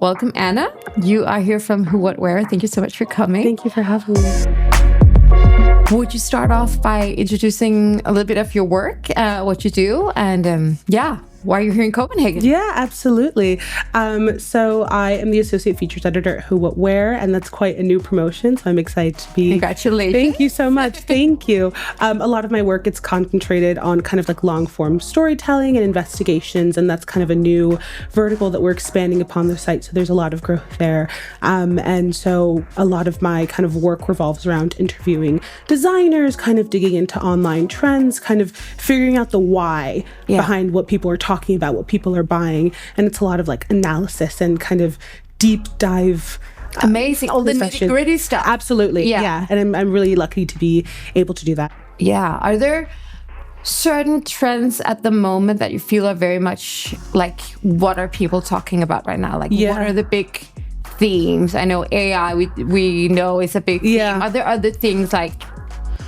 welcome Anna. You are here from Who What Wear. Thank you so much for coming. Thank you for having me. Would you start off by introducing a little bit of your work, what you do, and why you're here in Copenhagen? Yeah, absolutely. So I am the Associate Features Editor at Who What Wear, and that's quite a new promotion, so I'm excited to be... Congratulations. Thank you so much. Thank you. A lot of my work, it's concentrated on kind of like long-form storytelling and investigations, and that's kind of a new vertical that we're expanding upon the site, so there's a lot of growth there. And so a lot of my kind of work revolves around interviewing designers, kind of digging into online trends, kind of figuring out the why behind what people are talking about, what people are buying, and it's a lot of like analysis and kind of deep dive. Amazing, all the nitty-gritty stuff. Absolutely, yeah. And I'm really lucky to be able to do that. Yeah, are there certain trends at the moment that you feel are very much like, what are people talking about right now? Like, what are the big themes? I know AI, we know is a big theme. Are there other things like,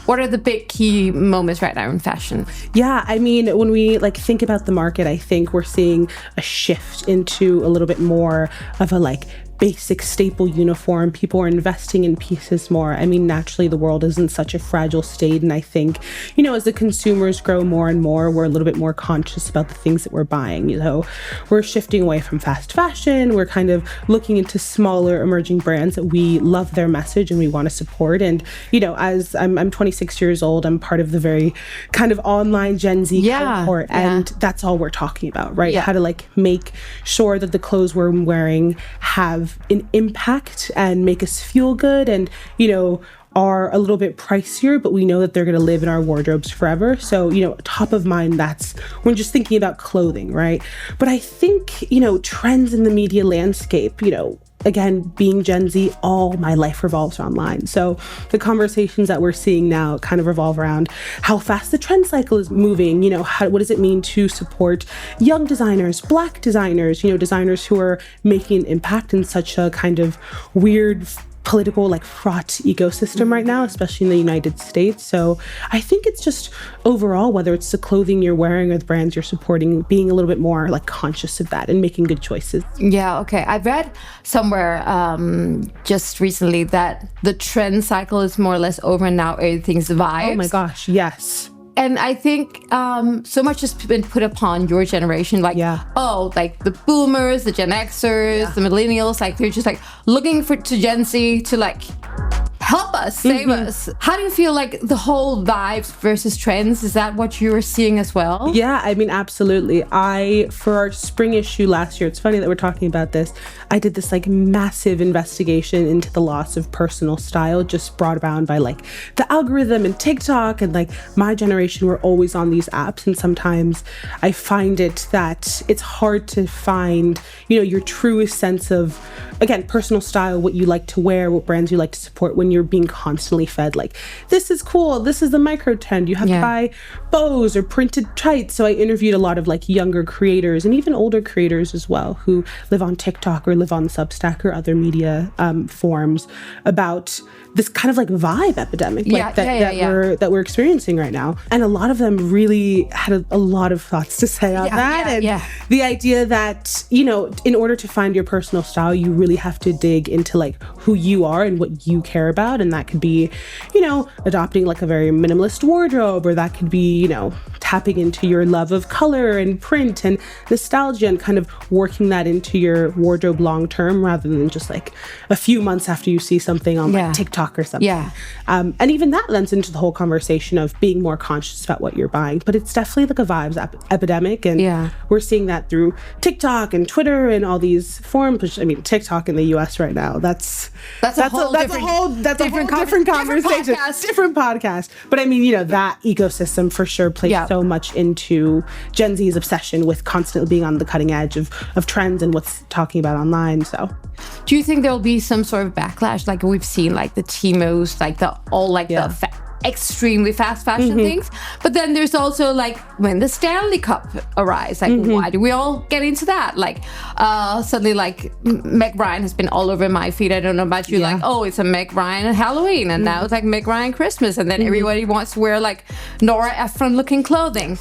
what are the big key moments right now in fashion? Yeah, I mean, when we like think about the market, I think we're seeing a shift into a little bit more of a like basic staple uniform. People are investing in pieces more. I mean, naturally, the world is in such a fragile state. And I think, you know, as the consumers grow more and more, we're a little bit more conscious about the things that we're buying. You know, we're shifting away from fast fashion. We're kind of looking into smaller emerging brands that we love their message and we want to support. And, you know, as I'm 26 years old, I'm part of the very kind of online Gen Z cohort. And that's all we're talking about, right? How to like make sure that the clothes we're wearing have an impact and make us feel good and, you know, are a little bit pricier, but we know that they're going to live in our wardrobes forever. So, you know, top of mind, that's when just thinking about clothing, right? But I think, you know, trends in the media landscape, you know, again, being Gen Z, all my life revolves online. So the conversations that we're seeing now kind of revolve around how fast the trend cycle is moving. You know, what does it mean to support young designers, Black designers, you know, designers who are making an impact in such a kind of weird political, like fraught ecosystem right now, especially in the United States. So I think it's just overall, whether it's the clothing you're wearing or the brands you're supporting, being a little bit more like conscious of that and making good choices. Yeah, okay. I read somewhere just recently that the trend cycle is more or less over and now everything's vibes. Oh my gosh, yes. And I think so much has been put upon your generation, like, like the boomers, the Gen Xers, the millennials, like they're just like looking to Gen Z to like help us, save us. How do you feel like the whole vibes versus trends? Is that what you were seeing as well? Yeah, I mean, absolutely. For our spring issue last year, it's funny that we're talking about this. I did this like massive investigation into the loss of personal style, just brought about by like the algorithm and TikTok, and like my generation, we're always on these apps. And sometimes I find it that it's hard to find, you know, your truest sense of, again, personal style, what you like to wear, what brands you like to support when you're being constantly fed like, this is cool, this is the micro trend, you have to buy bows or printed tights. So I interviewed a lot of like younger creators and even older creators as well who live on TikTok or live on Substack or other media forms about this kind of like vibe epidemic that we're experiencing right now. And a lot of them really had a lot of thoughts to say on that. And the idea that, you know, in order to find your personal style, you really have to dig into like who you are and what you care about. And that could be, you know, adopting like a very minimalist wardrobe, or that could be, you know, tapping into your love of color and print and nostalgia and kind of working that into your wardrobe long term rather than just like a few months after you see something on like TikTok or something. And even that lends into the whole conversation of being more conscious about what you're buying. But it's definitely like a vibes epidemic. And we're seeing that through TikTok and Twitter and all these forums. Which, I mean, TikTok in the US right now, that's a whole different conversation. Different podcast. But I mean, you know, that ecosystem for sure plays so much into Gen Z's obsession with constantly being on the cutting edge of trends and what's talking about online. So do you think there'll be some sort of backlash like we've seen, like the Tmos, like the extremely fast fashion things? But then there's also like when the Stanley Cup arrives, like why do we all get into that? Like suddenly like Meg Ryan has been all over my feed. I don't know about you, like, oh, it's a Meg Ryan Halloween, and now it's like Meg Ryan Christmas, and then everybody wants to wear like Nora Ephron looking clothing.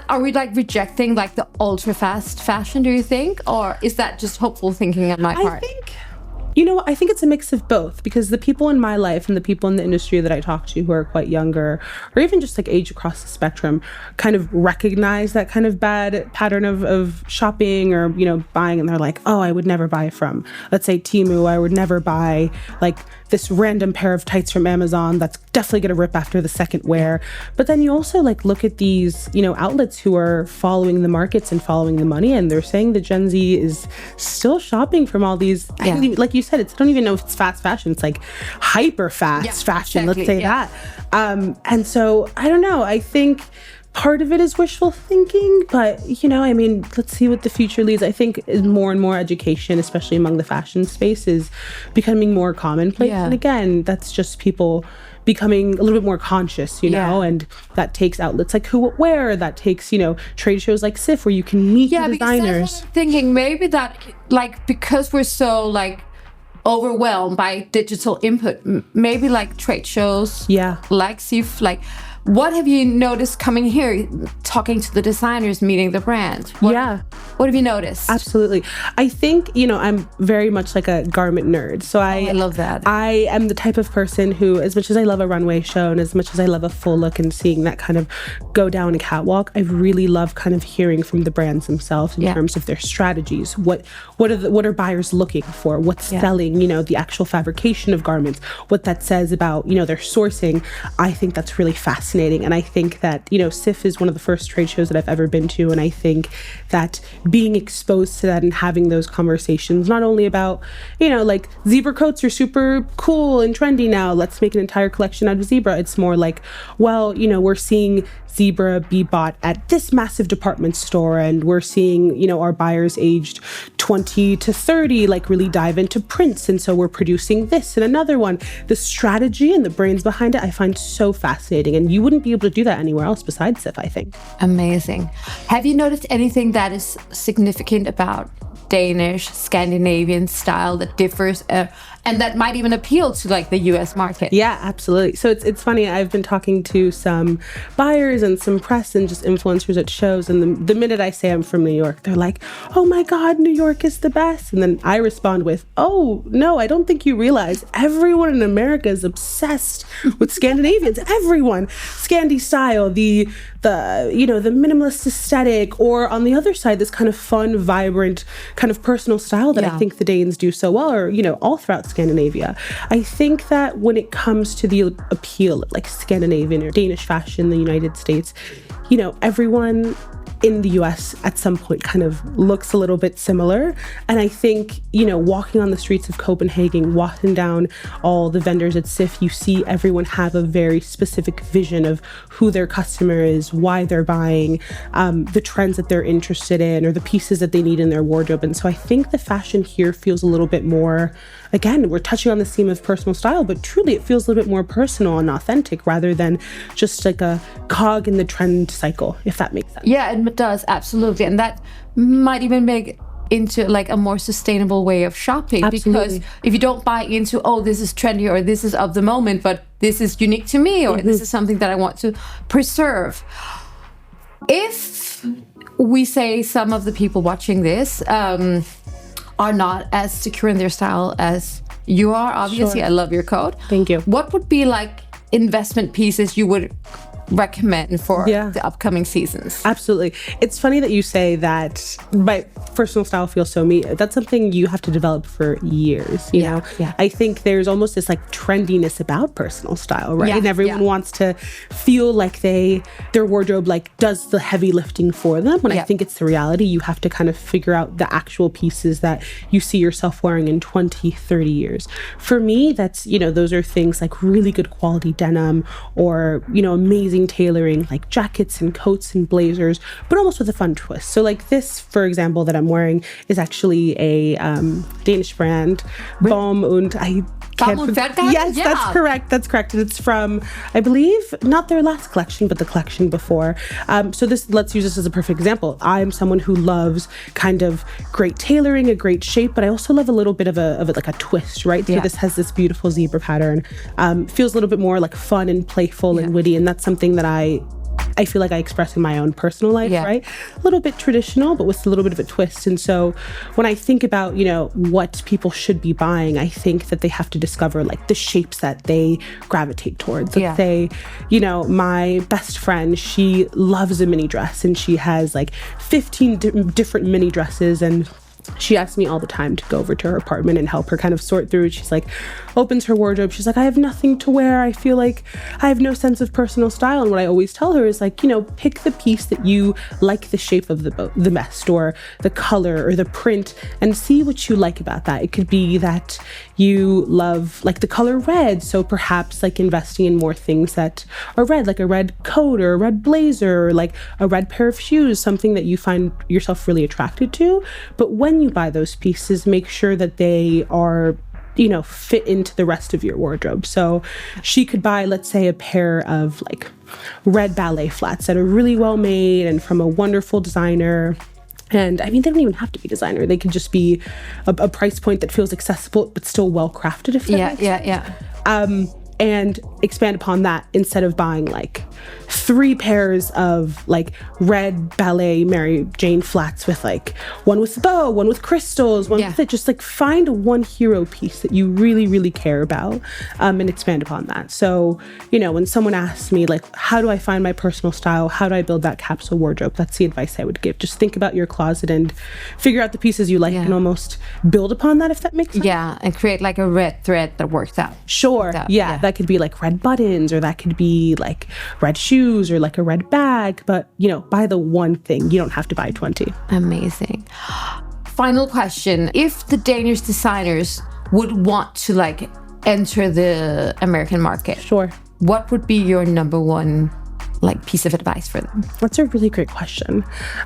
Are we like rejecting like the ultra fast fashion, do you think? Or is that just hopeful thinking on my part? I think it's a mix of both, because the people in my life and the people in the industry that I talk to who are quite younger, or even just like age across the spectrum, kind of recognize that kind of bad pattern of shopping or, buying. And they're like, oh, I would never buy from, let's say, Temu. I would never buy like this random pair of tights from Amazon that's definitely going to rip after the second wear. But then you also like look at these, outlets who are following the markets and following the money. And they're saying that Gen Z is still shopping from all these, like you said, I don't even know if it's fast fashion. It's like hyper fast fashion. Exactly, let's say that. And so I don't know. I think part of it is wishful thinking, but let's see what the future leads. I think more and more education, especially among the fashion space, is becoming more commonplace. And again, that's just people becoming a little bit more conscious, and that takes outlets like Who What Wear, that takes, trade shows like CIFF where you can meet the designers. Because that's what I'm thinking, maybe that, like, because we're so, like, overwhelmed by digital input, maybe like trade shows, like CIFF, like, what have you noticed coming here, talking to the designers, meeting the brand? What have you noticed? Absolutely. I think, I'm very much like a garment nerd. So I love that. I am the type of person who, as much as I love a runway show and as much as I love a full look and seeing that kind of go down a catwalk, I really love kind of hearing from the brands themselves in terms of their strategies. What are buyers looking for? What's selling, the actual fabrication of garments, what that says about, their sourcing. I think that's really fascinating. And I think that, CIFF is one of the first trade shows that I've ever been to. And I think that being exposed to that and having those conversations, not only about, like zebra coats are super cool and trendy now, let's make an entire collection out of zebra. It's more like, well, we're seeing zebra be bought at this massive department store, and we're seeing, our buyers aged 20 to 30 like really dive into prints, and so we're producing this and another one. The strategy and the brains behind it I find so fascinating, and you wouldn't be able to do that anywhere else besides CIFF, I think. Amazing. Have you noticed anything that is significant about Danish, Scandinavian style that differs and that might even appeal to like the US market? Yeah, absolutely. So it's funny, I've been talking to some buyers and some press and just influencers at shows, and the minute I say I'm from New York, they're like, oh my God, New York is the best. And then I respond with, oh no, I don't think you realize everyone in America is obsessed with Scandinavians. Everyone. Scandi style, the minimalist aesthetic, or on the other side, this kind of fun, vibrant, kind of personal style that I think the Danes do so well, or, all throughout Scandinavia. I think that when it comes to the appeal of like Scandinavian or Danish fashion in the United States, everyone in the US at some point kind of looks a little bit similar. And I think, walking on the streets of Copenhagen, walking down all the vendors at CIFF, you see everyone have a very specific vision of who their customer is, why they're buying, the trends that they're interested in, or the pieces that they need in their wardrobe. And so I think the fashion here feels a little bit more, again, we're touching on the theme of personal style, but truly it feels a little bit more personal and authentic rather than just like a cog in the trend cycle, if that makes sense. Yeah, it does, absolutely. And that might even make into like a more sustainable way of shopping. Absolutely. Because if you don't buy into, oh, this is trendy or this is of the moment, but this is unique to me, or this is something that I want to preserve. If we say some of the people watching this are not as secure in their style as you are, obviously, I love your coat. Thank you. What would be like investment pieces you would recommend for the upcoming seasons? Absolutely. It's funny that you say that my personal style feels so me. That's something you have to develop for years, you know? Yeah. I think there's almost this like trendiness about personal style, right? Yeah, and everyone wants to feel like their wardrobe like does the heavy lifting for them. When I think it's the reality, you have to kind of figure out the actual pieces that you see yourself wearing in 20, 30 years. For me, that's, those are things like really good quality denim or, amazing tailoring, like jackets and coats and blazers, but almost with a fun twist. So like this, for example, that I'm wearing is actually a Danish brand, Baum und Yes, that's correct. That's correct. And it's from, I believe, not their last collection, but the collection before. So let's use this as a perfect example. I'm someone who loves kind of great tailoring, a great shape, but I also love a little bit of like a twist, right? So this has this beautiful zebra pattern. Feels a little bit more like fun and playful and witty, and that's something that I I feel like I express in my own personal life, right? A little bit traditional, but with a little bit of a twist. And so when I think about, you know, what people should be buying, I think that they have to discover like the shapes that they gravitate towards. Let's say, you know, my best friend, she loves a mini dress and she has like 15 different mini dresses, and she asks me all the time to go over to her apartment and help her kind of sort through. She's like, opens her wardrobe. She's like, I have nothing to wear. I feel like I have no sense of personal style. And what I always tell her is like, you know, pick the piece that you like the shape of the best, or the color or the print, and see what you like about that. It could be that you love like the color red. So perhaps like investing in more things that are red, like a red coat or a red blazer, or like a red pair of shoes, something that you find yourself really attracted to. But when you buy those pieces, make sure that they are, you know, fit into the rest of your wardrobe. So she could buy, let's say, a pair of like red ballet flats that are really well made and from a wonderful designer. And I mean, they don't even have to be designer. They could just be a price point that feels accessible but still well crafted, if that makes sense. And expand upon that instead of buying like 3 pairs of like red ballet Mary Jane flats with like one with a bow, one with crystals, one with it. Just like find one hero piece that you really, really care about, and expand upon that. So, you know, when someone asks me like, how do I find my personal style? How do I build that capsule wardrobe? That's the advice I would give. Just think about your closet and figure out the pieces you like and almost build upon that, if that makes sense. Yeah, and create like a red thread that works out. Sure. That could be like red buttons, or that could be like red shoes, or like a red bag. But, you know, buy the one thing. You don't have to buy 20. Amazing. Final question. If the Danish designers would want to like enter the American market, what would be your number one like piece of advice for them? That's a really great question.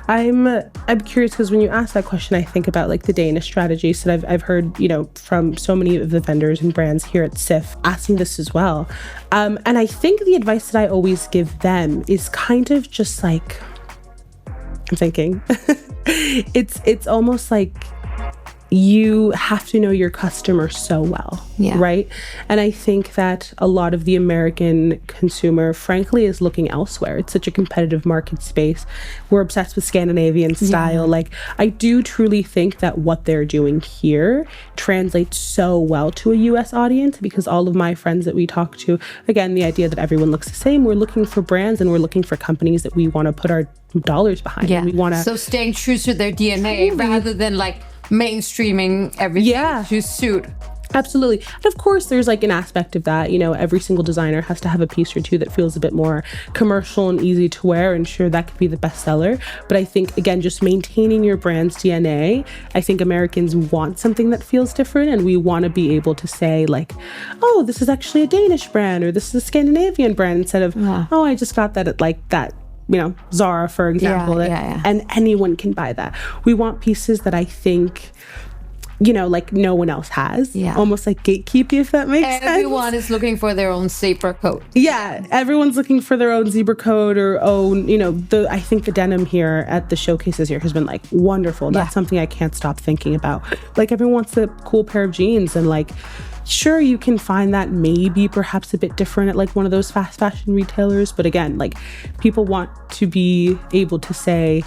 I'm curious, because when you ask that question, I think about like the Danish strategy. So I've heard, you know, from so many of the vendors and brands here at CIFF asking this as well. And I think the advice that I always give them is kind of just like, I'm thinking, it's almost like you have to know your customer so well, right? And I think that a lot of the American consumer, frankly, is looking elsewhere. It's such a competitive market space. We're obsessed with Scandinavian style. Like, I do truly think that what they're doing here translates so well to a US audience, because all of my friends that we talk to, again, the idea that everyone looks the same, we're looking for brands and we're looking for companies that we want to put our dollars behind. We want to. So staying true to their DNA rather than like mainstreaming everything to suit. Absolutely. And of course, there's like an aspect of that, you know, every single designer has to have a piece or two that feels a bit more commercial and easy to wear, and sure, that could be the bestseller. But I think, again, just maintaining your brand's DNA, I think Americans want something that feels different, and we want to be able to say like, oh, this is actually a Danish brand, or this is a Scandinavian brand, instead of, oh, I just got that at like that, you know, Zara, for example, and anyone can buy that. We want pieces that I think, you know, like no one else has. Almost like gatekeepy, if that makes sense. Everyone is looking for their own zebra coat. Everyone's looking for their own zebra coat or own, you know, I think the denim here at the showcases here has been like wonderful. That's something I can't stop thinking about. Like, everyone wants a cool pair of jeans, and like, sure, you can find that maybe perhaps a bit different at like one of those fast fashion retailers. But again, like, people want to be able to say,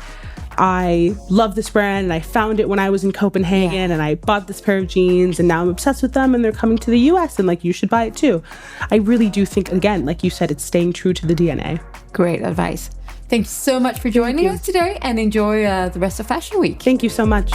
I love this brand and I found it when I was in Copenhagen and I bought this pair of jeans and now I'm obsessed with them and they're coming to the US and like, you should buy it too. I really do think, again, like you said, it's staying true to the DNA. Great advice. Thanks so much for joining us today, and enjoy the rest of Fashion Week. Thank you so much.